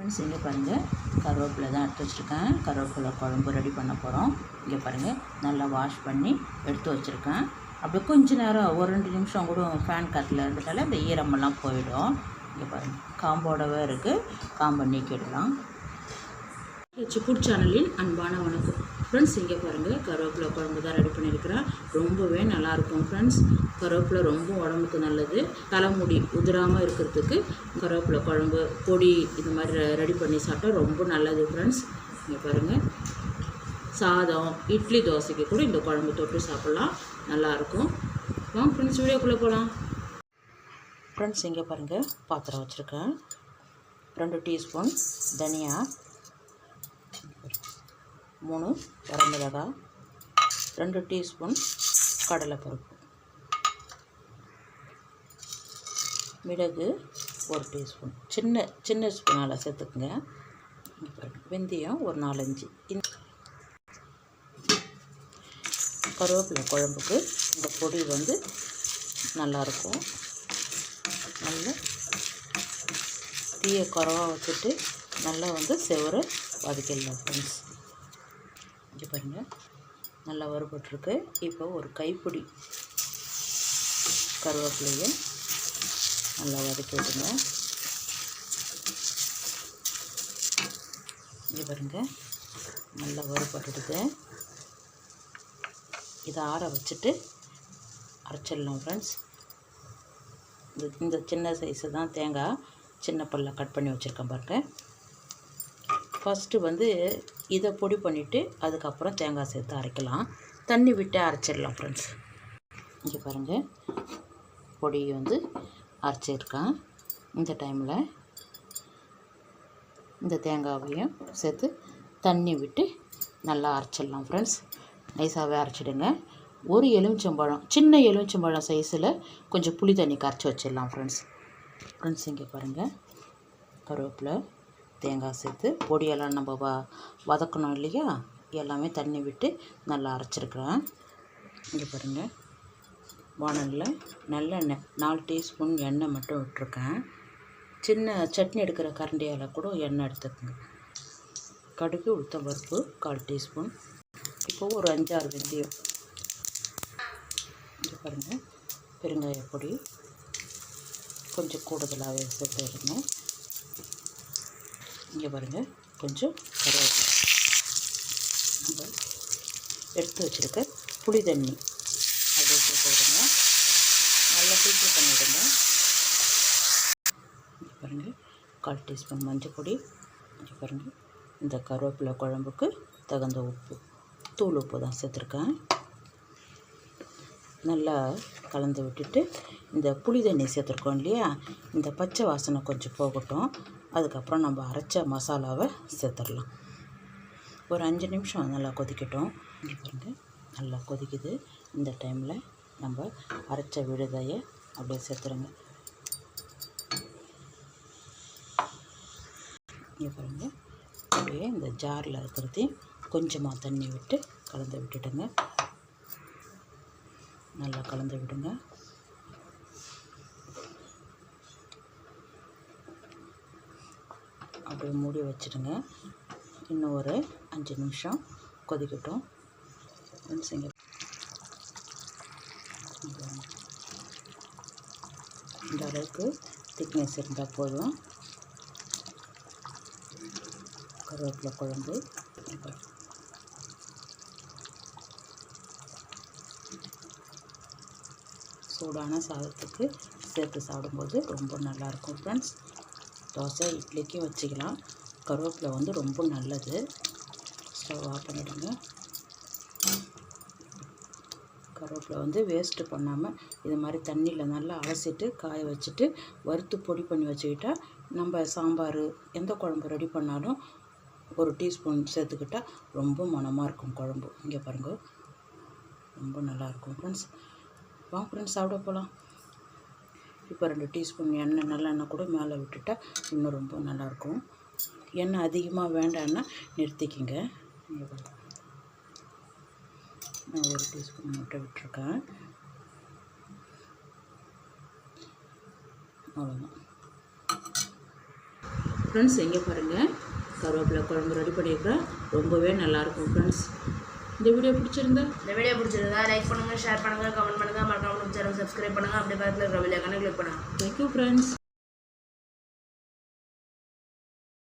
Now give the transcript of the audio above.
Friends இங்கே பாருங்கள் கருவேப்பிலை தான் எடுத்து வச்சுருக்கேன். கருவேப்பிலை குழம்பு ரெடி பண்ண போகிறோம். இங்கே பாருங்கள் நல்லா வாஷ் பண்ணி எடுத்து வச்சுருக்கேன். அப்படியே கொஞ்சம் நேரம் ஒரு 2 நிமிஷம் கூட ஃபேன் காற்றுல இருந்ததால இந்த ஈரமெல்லாம் போயிடும். இங்கே பாருங்கள் காம்போடவே இருக்குது. காம்பை நீக்கிடலாம். சிக்குட் சேனலின் அன்பான வணக்கம் ஃப்ரெண்ட்ஸ். இங்கே பாருங்கள் கருவேப்பிலை குழம்பு தான் ரெடி பண்ணியிருக்கிறேன். ரொம்பவே நல்லாயிருக்கும் ஃப்ரெண்ட்ஸ். கருவேப்பிலை ரொம்ப உடம்புக்கு நல்லது. தலைமுடி உதிராமல் இருக்கிறதுக்கு கருவேப்பிலை குழம்பு பொடி இது மாதிரி ரெடி பண்ணி சாப்பிட்டா ரொம்ப நல்லது ஃப்ரெண்ட்ஸ். இங்கே பாருங்கள் சாதம் இட்லி தோசைக்கு கூட இந்த குழம்பு தொட்டு சாப்பிட்லாம், நல்லாயிருக்கும். வாங்க ஃப்ரெண்ட்ஸ் வீடியோக்குள்ளே போகலாம். ஃப்ரெண்ட்ஸ் இங்கே பாருங்கள் பாத்திரம் வச்சுருக்கேன். 2 டீஸ்பூன் தனியா, 3 வரமிளகாய், 2 டீஸ்பூன் கடலைப்பருப்பு, மிளகு 1 டீஸ்பூன், சின்ன ஸ்பூனால் சேர்த்துக்குங்க. வெந்தயம் ஒரு 4-5. கருவேப்பிலை குழம்புக்கு இந்த பொடி வந்து நல்லாயிருக்கும். நல்ல தீயை குறவாக வச்சுட்டு நல்லா வந்து செவரை வதக்கிடலாம் ஃப்ரெண்ட்ஸ். இங்கே பாருங்கள் நல்லா வறுபட்டுருக்கு. இப்போ ஒரு கைப்பிடி கருவேப்பிலையை நல்லா வதக்கி விட்டுங்க. இங்கே பாருங்கள் நல்லா வறுபட்டுடுது. இதை ஆற வச்சுட்டு அரைச்சிடலாம் ஃப்ரெண்ட்ஸ். இந்த சின்ன சைஸு தான் தேங்காய் சின்ன பல்ல கட் பண்ணி வச்சுருக்கேன் பாருங்கள். ஃபஸ்ட்டு வந்து இதை பொடி பண்ணிவிட்டு அதுக்கப்புறம் தேங்காய் சேர்த்து அரைக்கலாம். தண்ணி விட்டு அரைச்சிடலாம் ஃப்ரெண்ட்ஸ். இங்கே பாருங்கள் பொடியை வந்து அரைச்சிருக்கேன். இந்த டைமில் இந்த தேங்காயையும் சேர்த்து தண்ணி விட்டு நல்லா அரைச்சிடலாம் ஃப்ரெண்ட்ஸ். நைஸாகவே அரைச்சிடுங்க. ஒரு எலுமிச்சம்பழம், சின்ன எலுமிச்சம்பழம் சைஸில் கொஞ்சம் புளி தண்ணி கரைச்சி வச்சிடலாம் ஃப்ரெண்ட்ஸ். இங்கே பாருங்கள் கருவேப்பிலை தேங்காய் சேர்த்து பொடியெல்லாம் நம்ம வதக்கணும் இல்லையா, எல்லாமே தண்ணி விட்டு நல்லா அரைச்சிருக்கிறேன். இங்கே பாருங்கள் வானலில் நல்லெண்ணெய் 4 டீஸ்பூன் எண்ணெய் மட்டும் விட்டுருக்கேன். சின்ன சட்னி எடுக்கிற கரண்டியால் கூட எண்ணெய் எடுத்துக்கோங்க. கடுகு உளுத்தம் பருப்பு 1/4 டீஸ்பூன். இப்போது ஒரு 5-6 வெந்தயம். இங்கே பாருங்கள் பெருங்காயப்பொடி கொஞ்சம் கூடுதலாகவே சேர்த்துடுங்க. இங்கே பாருங்கள் கொஞ்சம் கருவேப்பிலை, நம்ம எடுத்து வச்சுருக்க புளி தண்ணி அப்படியே சேர்த்துடுங்க. நல்லா ஃபில்ட்ரு பண்ணிவிடுங்க. இங்கே பாருங்கள் 1/4 டீஸ்பூன் மஞ்சள் பொடி. இங்கே பாருங்கள் இந்த கருவேப்பிலை குழம்புக்கு தகுந்த உப்பு, தூள் உப்பு தான் சேர்த்துருக்கேன். நல்லா கலந்து விட்டுட்டு இந்த புளி தண்ணி சேர்த்துருக்கோம் இல்லையா, இந்த பச்சை வாசனை கொஞ்சம் போகட்டும். அதுக்கப்புறம் நம்ம அரைச்ச மசாலாவை சேர்த்துடலாம். ஒரு 5 நிமிஷம் நல்லா கொதிக்கட்டும். இங்கே பாருங்கள் நல்லா கொதிக்குது. இந்த டைமில் நம்ம அரைச்ச விழுதையை அப்படியே சேர்த்துருங்க. இங்கே பாருங்கள் அப்படியே இந்த ஜாரில் இருக்கிறதையும் கொஞ்சமாக தண்ணி விட்டு கலந்து விட்டுடுங்க. நல்லா கலந்து விடுங்க. அப்படியே மூடி வச்சுடுங்க. இன்னும் ஒரு 5 நிமிஷம் கொதிக்கட்டும். இந்த அளவுக்கு திக்னஸ் இருந்தால் போதும். கருவேப்பிலை குழம்பு சூடான சாதத்துக்கு சேர்த்து சாப்பிடும்போது ரொம்ப நல்லாயிருக்கும் ஃப்ரெண்ட்ஸ். தோசை இட்லிக்கு வச்சுக்கலாம். கருவேப்பிலை வந்து ரொம்ப நல்லது. ஸ்டவ் ஆஃப் பண்ணிவிடுங்க. கருவேப்பிலை வந்து வேஸ்ட்டு பண்ணாமல் இது மாதிரி தண்ணியில் நல்லா அலசிட்டு காய வச்சுட்டு வறுத்து பொடி பண்ணி வச்சுக்கிட்டா நம்ம சாம்பார் எந்த குழம்பு ரெடி பண்ணாலும் 1 டீஸ்பூன் சேர்த்துக்கிட்டால் ரொம்ப மணமாக இருக்கும் குழம்பு. இங்கே பாருங்கள் ரொம்ப நல்லாயிருக்கும் ஃப்ரெண்ட்ஸ். வாங்க ஃப்ரெண்ட்ஸ் சாப்பிட போகலாம். இப்போ 2 டீஸ்பூன் எண்ணெய் நல்லெண்ணெய் கூட மேலே விட்டுட்டால் இன்னும் ரொம்ப நல்லாயிருக்கும். எண்ணெய் அதிகமாக வேண்டான்னா நிறுத்திக்கிங்க. நான் 1 டீஸ்பூன் மட்டும் விட்டுருக்கேன். அவ்வளோதான். ஃப்ரெண்ட்ஸ் இங்கே பாருங்கள் கருவேப்பிலை குழம்பு ரெடி பண்ணியிருக்கிறேன். ரொம்பவே நல்லாயிருக்கும் ஃப்ரெண்ட்ஸ். இந்த வீடியோ பிடிச்சிருந்தா லைக் பண்ணுங்கள், ஷேர் பண்ணுங்கள், கமெண்ட் பண்ணுங்கள், மறக்காம சேனல் சப்ஸ்கிரைப் பண்ணுங்கள். அப்படியே பக்கத்தில் இருக்கிற பெல் ஐகானை கிளிக் பண்ணுங்கள். Thank you friends.